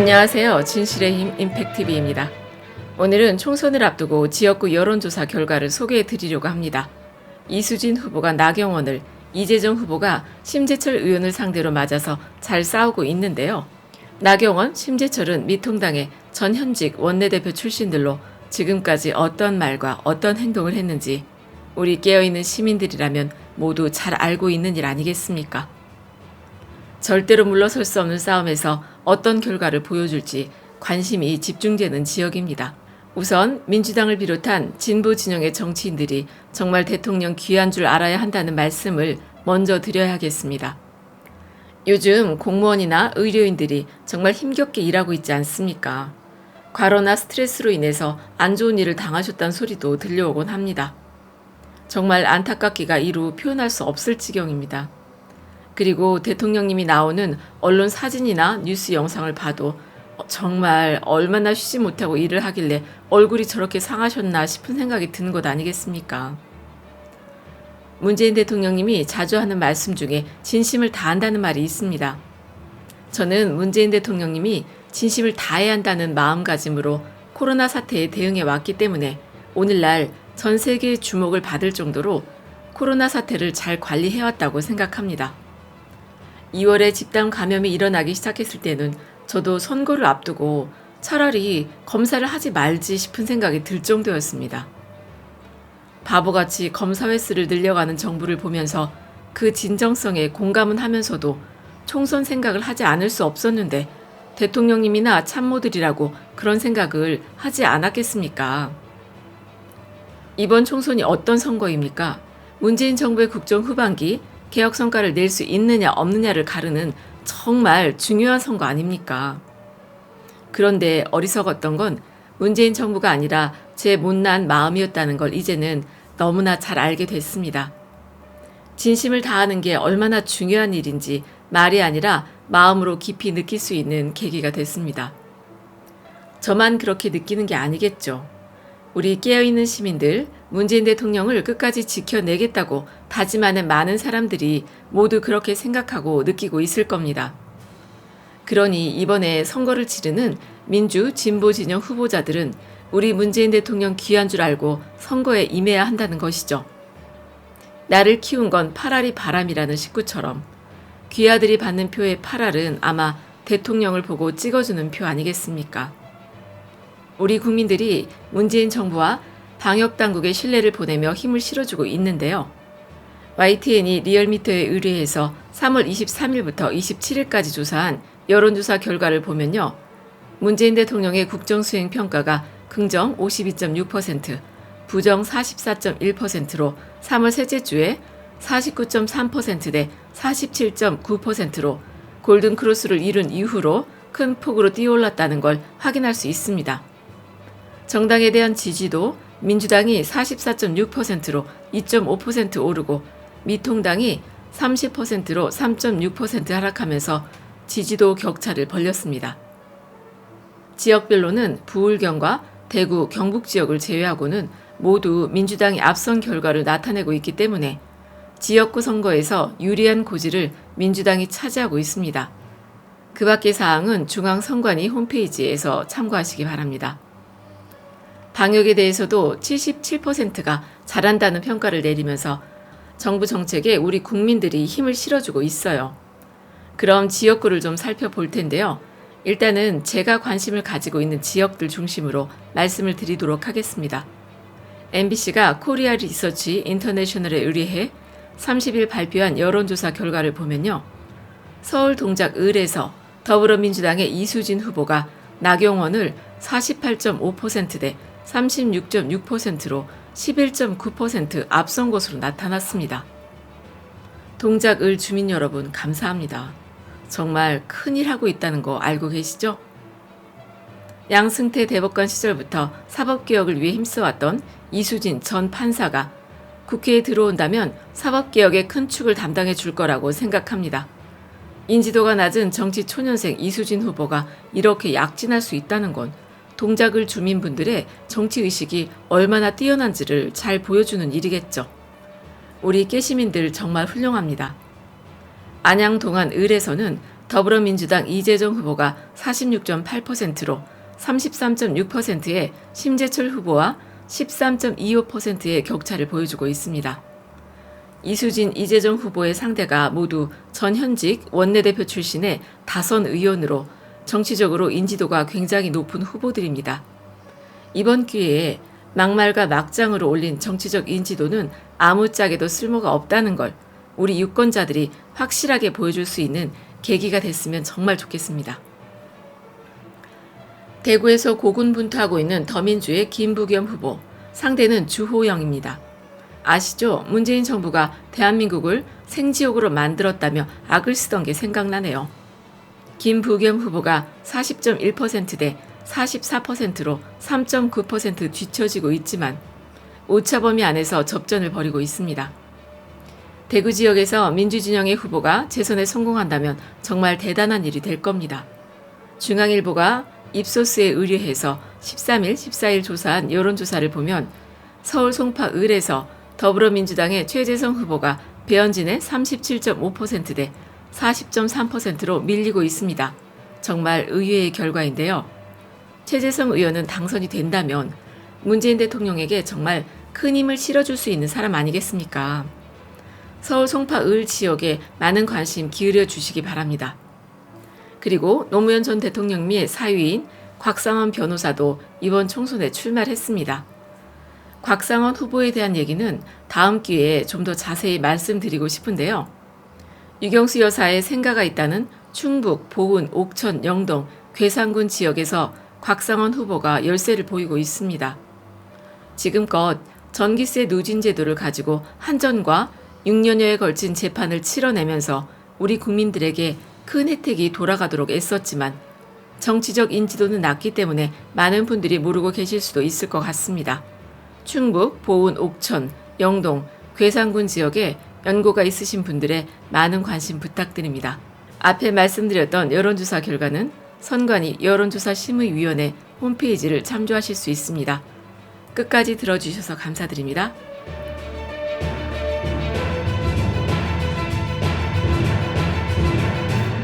안녕하세요. 진실의 힘 임팩TV입니다. 오늘은 총선을 앞두고 지역구 여론조사 결과를 소개해 드리려고 합니다. 이수진 후보가 나경원을, 이재정 후보가 심재철 의원을 상대로 맞아서 잘 싸우고 있는데요. 나경원, 심재철은 미통당의 전현직 원내대표 출신들로 지금까지 어떤 말과 어떤 행동을 했는지 우리 깨어있는 시민들이라면 모두 잘 알고 있는 일 아니겠습니까? 절대로 물러설 수 없는 싸움에서 어떤 결과를 보여줄지 관심이 집중되는 지역입니다. 우선 민주당을 비롯한 진보 진영의 정치인들이 정말 대통령 귀한 줄 알아야 한다는 말씀을 먼저 드려야겠습니다. 요즘 공무원이나 의료인들이 정말 힘겹게 일하고 있지 않습니까? 과로나 스트레스로 인해서 안 좋은 일을 당하셨다는 소리도 들려오곤 합니다. 정말 안타깝기가 이루 표현할 수 없을 지경입니다. 그리고 대통령님이 나오는 언론 사진이나 뉴스 영상을 봐도 정말 얼마나 쉬지 못하고 일을 하길래 얼굴이 저렇게 상하셨나 싶은 생각이 드는 것 아니겠습니까? 문재인 대통령님이 자주 하는 말씀 중에 진심을 다한다는 말이 있습니다. 저는 문재인 대통령님이 진심을 다해야 한다는 마음가짐으로 코로나 사태에 대응해 왔기 때문에 오늘날 전 세계의 주목을 받을 정도로 코로나 사태를 잘 관리해왔다고 생각합니다. 2월에 집단 감염이 일어나기 시작했을 때는 저도 선거를 앞두고 차라리 검사를 하지 말지 싶은 생각이 들 정도였습니다. 바보같이 검사 횟수를 늘려가는 정부를 보면서 그 진정성에 공감은 하면서도 총선 생각을 하지 않을 수 없었는데 대통령님이나 참모들이라고 그런 생각을 하지 않았겠습니까? 이번 총선이 어떤 선거입니까? 문재인 정부의 국정 후반기 개혁 성과를 낼 수 있느냐 없느냐를 가르는 정말 중요한 선거 아닙니까? 그런데 어리석었던 건 문재인 정부가 아니라 제 못난 마음이었다는 걸 이제는 너무나 잘 알게 됐습니다. 진심을 다하는 게 얼마나 중요한 일인지 말이 아니라 마음으로 깊이 느낄 수 있는 계기가 됐습니다. 저만 그렇게 느끼는 게 아니겠죠. 우리 깨어있는 시민들, 문재인 대통령을 끝까지 지켜내겠다고 다짐하는 많은 사람들이 모두 그렇게 생각하고 느끼고 있을 겁니다. 그러니 이번에 선거를 치르는 민주, 진보 진영 후보자들은 우리 문재인 대통령 귀한 줄 알고 선거에 임해야 한다는 것이죠. 나를 키운 건 8알이 바람이라는 식구처럼 귀하들이 받는 표의 8알은 아마 대통령을 보고 찍어주는 표 아니겠습니까? 우리 국민들이 문재인 정부와 방역당국의 신뢰를 보내며 힘을 실어주고 있는데요. YTN이 리얼미터에 의뢰해서 3월 23일부터 27일까지 조사한 여론조사 결과를 보면요. 문재인 대통령의 국정수행 평가가 긍정 52.6%, 부정 44.1%로 3월 셋째 주에 49.3% 대 47.9%로 골든크로스를 이룬 이후로 큰 폭으로 뛰어올랐다는 걸 확인할 수 있습니다. 정당에 대한 지지도 민주당이 44.6%로 2.5% 오르고 미통당이 30%로 3.6% 하락하면서 지지도 격차를 벌렸습니다. 지역별로는 부울경과 대구, 경북 지역을 제외하고는 모두 민주당이 앞선 결과를 나타내고 있기 때문에 지역구 선거에서 유리한 고지를 민주당이 차지하고 있습니다. 그 밖의 사항은 중앙선관위 홈페이지에서 참고하시기 바랍니다. 방역에 대해서도 77%가 잘한다는 평가를 내리면서 정부 정책에 우리 국민들이 힘을 실어주고 있어요. 그럼 지역구를 좀 살펴볼 텐데요. 일단은 제가 관심을 가지고 있는 지역들 중심으로 말씀을 드리도록 하겠습니다. MBC가 코리아 리서치 인터내셔널에 의뢰해 30일 발표한 여론조사 결과를 보면요. 서울 동작 을에서 더불어민주당의 이수진 후보가 나경원을 48.5%대 36.6%로 11.9% 앞선 것으로 나타났습니다. 동작을 주민 여러분 감사합니다. 정말 큰일 하고 있다는 거 알고 계시죠? 양승태 대법관 시절부터 사법개혁을 위해 힘써왔던 이수진 전 판사가 국회에 들어온다면 사법개혁의 큰 축을 담당해 줄 거라고 생각합니다. 인지도가 낮은 정치 초년생 이수진 후보가 이렇게 약진할 수 있다는 건 동작을 주민분들의 정치의식이 얼마나 뛰어난지를 잘 보여주는 일이겠죠. 우리 깨시민들 정말 훌륭합니다. 안양 동안 을에서는 더불어민주당 이재정 후보가 46.8%로 33.6%의 심재철 후보와 13.25%의 격차를 보여주고 있습니다. 이수진, 이재정 후보의 상대가 모두 전현직 원내대표 출신의 다선 의원으로 정치적으로 인지도가 굉장히 높은 후보들입니다. 이번 기회에 막말과 막장으로 올린 정치적 인지도는 아무짝에도 쓸모가 없다는 걸 우리 유권자들이 확실하게 보여줄 수 있는 계기가 됐으면 정말 좋겠습니다. 대구에서 고군분투하고 있는 더민주의 김부겸 후보, 상대는 주호영입니다. 아시죠? 문재인 정부가 대한민국을 생지옥으로 만들었다며 악을 쓰던 게 생각나네요. 김부겸 후보가 40.1%대 44%로 3.9% 뒤처지고 있지만 오차 범위 안에서 접전을 벌이고 있습니다. 대구 지역에서 민주진영의 후보가 재선에 성공한다면 정말 대단한 일이 될 겁니다. 중앙일보가 입소스에 의뢰해서 13일, 14일 조사한 여론조사를 보면 서울 송파 을에서 더불어민주당의 최재성 후보가 배현진의 37.5%대 40.3%로 밀리고 있습니다. 정말 의외의 결과인데요. 최재성 의원은 당선이 된다면 문재인 대통령에게 정말 큰 힘을 실어줄 수 있는 사람 아니겠습니까? 서울 송파 을 지역에 많은 관심 기울여 주시기 바랍니다. 그리고 노무현 전 대통령의 사위인 곽상원 변호사도 이번 총선에 출마를 했습니다. 곽상원 후보에 대한 얘기는 다음 기회에 좀 더 자세히 말씀드리고 싶은데요. 유경수 여사의 생가가 있다는 충북, 보은, 옥천, 영동, 괴산군 지역에서 곽상원 후보가 열세를 보이고 있습니다. 지금껏 전기세 누진 제도를 가지고 한전과 6년여에 걸친 재판을 치러내면서 우리 국민들에게 큰 혜택이 돌아가도록 애썼지만 정치적 인지도는 낮기 때문에 많은 분들이 모르고 계실 수도 있을 것 같습니다. 충북, 보은, 옥천, 영동, 괴산군 지역에 연고가 있으신 분들의 많은 관심 부탁드립니다. 앞에 말씀드렸던 여론조사 결과는 선관위 여론조사심의위원회 홈페이지를 참조하실 수 있습니다. 끝까지 들어주셔서 감사드립니다.